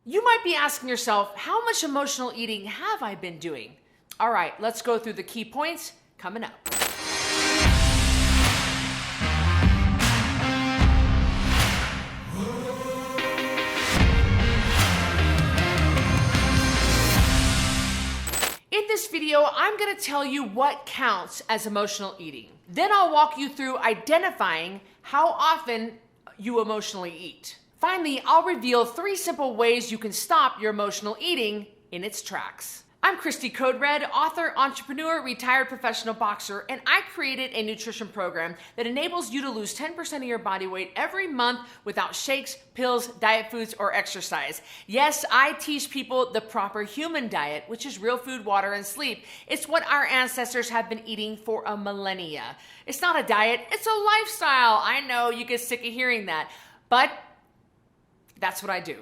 You might be asking yourself, how much emotional eating have I been doing? All right, let's go through the key points coming up. In this video, I'm going to tell you what counts as emotional eating. Then I'll walk you through identifying how often you emotionally eat. Finally, I'll reveal 3 simple ways you can stop your emotional eating in its tracks. I'm Cristy Code Red, author, entrepreneur, retired professional boxer, and I created a nutrition program that enables you to lose 10% of your body weight every month without shakes, pills, diet foods, or exercise. Yes, I teach people the proper human diet, which is real food, water, and sleep. It's what our ancestors have been eating for a millennia. It's not a diet, it's a lifestyle. I know you get sick of hearing that, but that's what I do.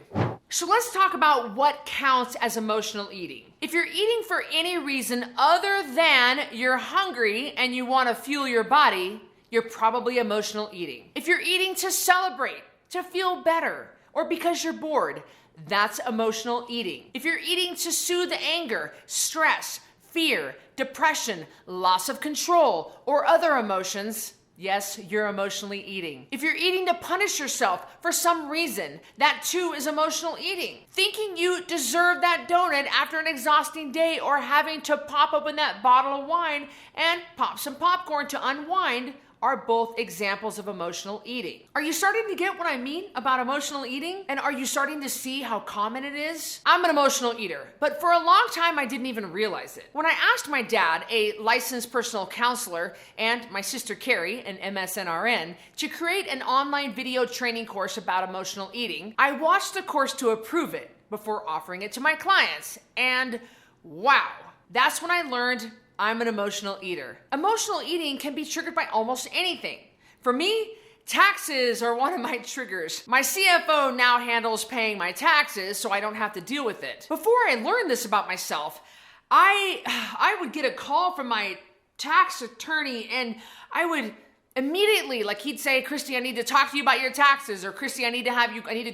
So let's talk about what counts as emotional eating. If you're eating for any reason other than you're hungry and you want to fuel your body, you're probably emotional eating. If you're eating to celebrate, to feel better, or because you're bored, that's emotional eating. If you're eating to soothe anger, stress, fear, depression, loss of control, or other emotions, yes, you're emotionally eating. If you're eating to punish yourself for some reason, that too is emotional eating. Thinking you deserve that donut after an exhausting day, or having to pop open that bottle of wine and pop some popcorn to unwind, are both examples of emotional eating. Are you starting to get what I mean about emotional eating? And are you starting to see how common it is? I'm an emotional eater, but for a long time I didn't even realize it. When I asked my dad, a licensed personal counselor, and my sister Carrie, an MSNRN, to create an online video training course about emotional eating, I watched the course to approve it before offering it to my clients. And wow, that's when I learned I'm an emotional eater. Emotional eating can be triggered by almost anything. For me, taxes are one of my triggers. My CFO now handles paying my taxes, so I don't have to deal with it. Before I learned this about myself, I would get a call from my tax attorney, and I would immediately, like, he'd say, Cristy, I need to talk to you about your taxes, or Cristy, I need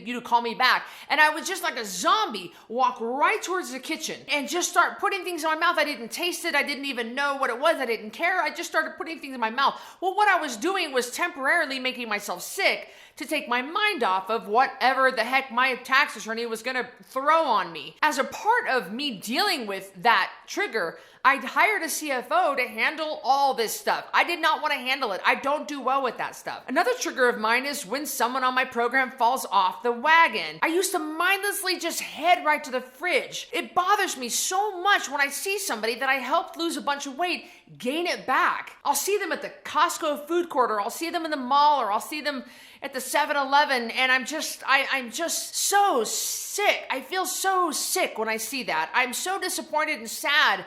you to call me back. And I would just, like a zombie, walk right towards the kitchen and just start putting things in my mouth. I didn't taste it. I didn't even know what it was. I didn't care. I just started putting things in my mouth. Well, what I was doing was temporarily making myself sick to take my mind off of whatever the heck my tax attorney was gonna throw on me. As a part of me dealing with that trigger, I'd hired a CFO to handle all this stuff. I did not want to handle it. I don't do well with that stuff. Another trigger of mine is when someone on my program falls off the wagon. I used to mindlessly just head right to the fridge. It bothers me so much when I see somebody that I helped lose a bunch of weight gain it back. I'll see them at the Costco food court, or I'll see them in the mall, or I'll see them at the 7-Eleven, and I'm just so sick. I feel so sick when I see that. I'm so disappointed and sad.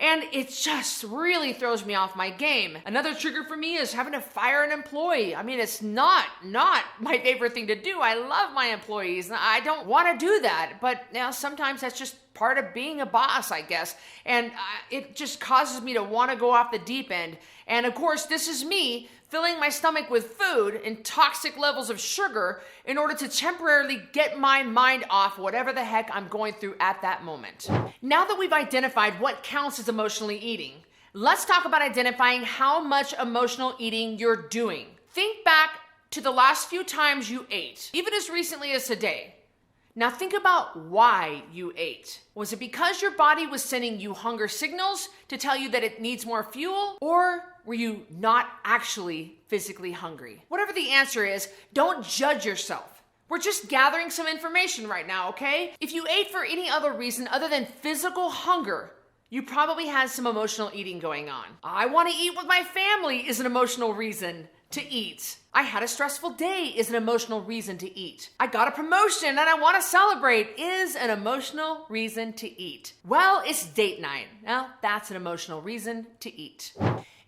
And it just really throws me off my game. Another trigger for me is having to fire an employee. I mean, it's not my favorite thing to do. I love my employees. I don't want to do that. But sometimes that's just part of being a boss, I guess. And it just causes me to want to go off the deep end. And of course, this is me filling my stomach with food and toxic levels of sugar in order to temporarily get my mind off whatever the heck I'm going through at that moment. Now that we've identified what counts as emotionally eating, let's talk about identifying how much emotional eating you're doing. Think back to the last few times you ate, even as recently as today. Now think about why you ate. Was it because your body was sending you hunger signals to tell you that it needs more fuel? Or were you not actually physically hungry? Whatever the answer is, don't judge yourself. We're just gathering some information right now, okay? If you ate for any other reason other than physical hunger, you probably had some emotional eating going on. I want to eat with my family is an emotional reason to eat. I had a stressful day is an emotional reason to eat. I got a promotion and I want to celebrate is an emotional reason to eat. Well, it's date night. Well, that's an emotional reason to eat.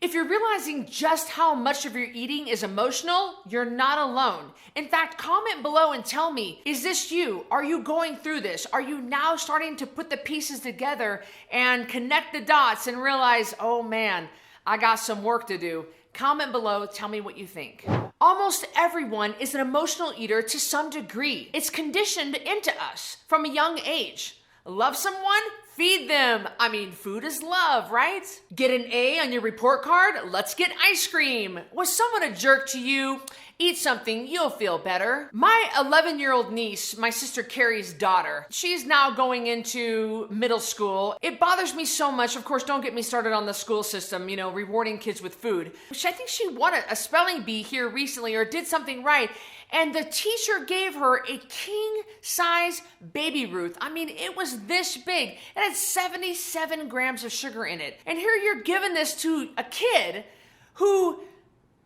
If you're realizing just how much of your eating is emotional, you're not alone. In fact, comment below and tell me, is this you? Are you going through this? Are you now starting to put the pieces together and connect the dots and realize, oh man, I got some work to do? Comment below, tell me what you think. Almost everyone is an emotional eater to some degree. It's conditioned into us from a young age. Love someone? Feed them. I mean, food is love, right? Get an A on your report card? Let's get ice cream. Was someone a jerk to you? Eat something, you'll feel better. My 11-year-old niece, my sister Carrie's daughter, she's now going into middle school. It bothers me so much. Of course, don't get me started on the school system, rewarding kids with food. Which I think she won a spelling bee here recently or did something right. And the teacher gave her a king-size Baby Ruth. I mean, it was this big. It had 77 grams of sugar in it. And here you're giving this to a kid who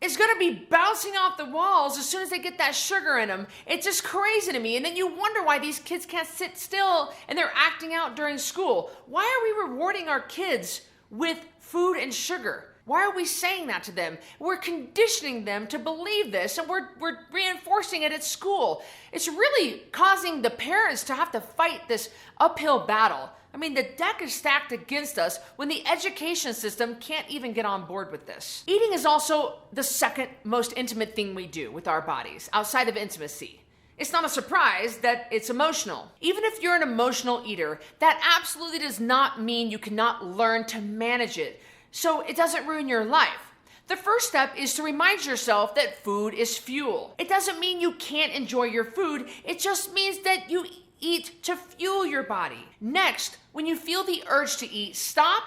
is going to be bouncing off the walls as soon as they get that sugar in them. It's just crazy to me. And then you wonder why these kids can't sit still and they're acting out during school. Why are we rewarding our kids with food and sugar? Why are we saying that to them? We're conditioning them to believe this, and we're reinforcing it at school. It's really causing the parents to have to fight this uphill battle. I mean, the deck is stacked against us when the education system can't even get on board with this. Eating is also the second most intimate thing we do with our bodies, outside of intimacy. It's not a surprise that it's emotional. Even if you're an emotional eater, that absolutely does not mean you cannot learn to manage it, so it doesn't ruin your life. The first step is to remind yourself that food is fuel. It doesn't mean you can't enjoy your food, it just means that you eat to fuel your body. Next, when you feel the urge to eat, stop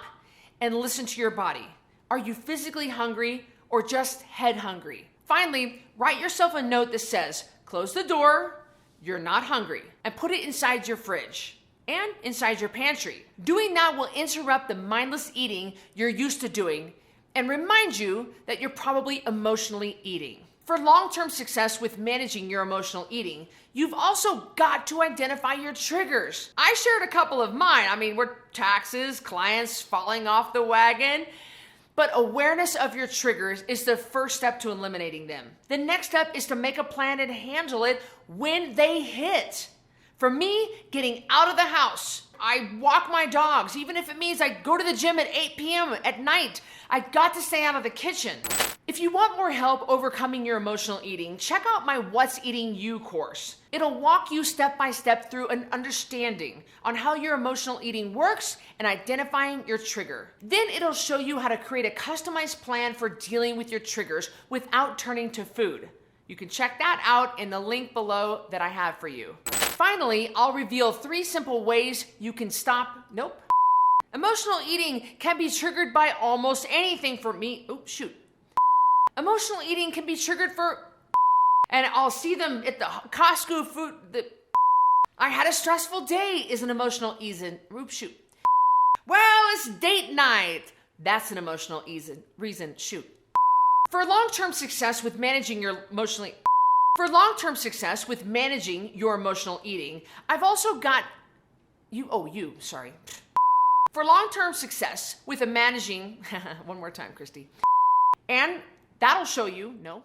and listen to your body. Are you physically hungry or just head hungry? Finally, write yourself a note that says, close the door, you're not hungry, and put it inside your fridge and inside your pantry. Doing that will interrupt the mindless eating you're used to doing and remind you that you're probably emotionally eating. For long-term success with managing your emotional eating, you've also got to identify your triggers. I shared a couple of mine. I mean, we're taxes, clients falling off the wagon. But awareness of your triggers is the first step to eliminating them. The next step is to make a plan and handle it when they hit. For me, getting out of the house, I walk my dogs, even if it means I go to the gym at 8 p.m. at night. I got to stay out of the kitchen. If you want more help overcoming your emotional eating, check out my What's Eating You course. It'll walk you step by step through an understanding on how your emotional eating works and identifying your trigger. Then it'll show you how to create a customized plan for dealing with your triggers without turning to food. You can check that out in the link below that I have for you. Finally, I'll reveal 3 simple ways you can stop. Nope. Emotional eating can be triggered by almost anything for me. Oops, shoot. Emotional eating can be triggered for, and I'll see them at the Costco food. I had a stressful day is an emotional oops, shoot. Well, it's date night. That's an emotional reason, shoot. For long-term success with managing your emotional eating, I've also got For long-term success with managing, one more time, Cristy. And that'll show you, no.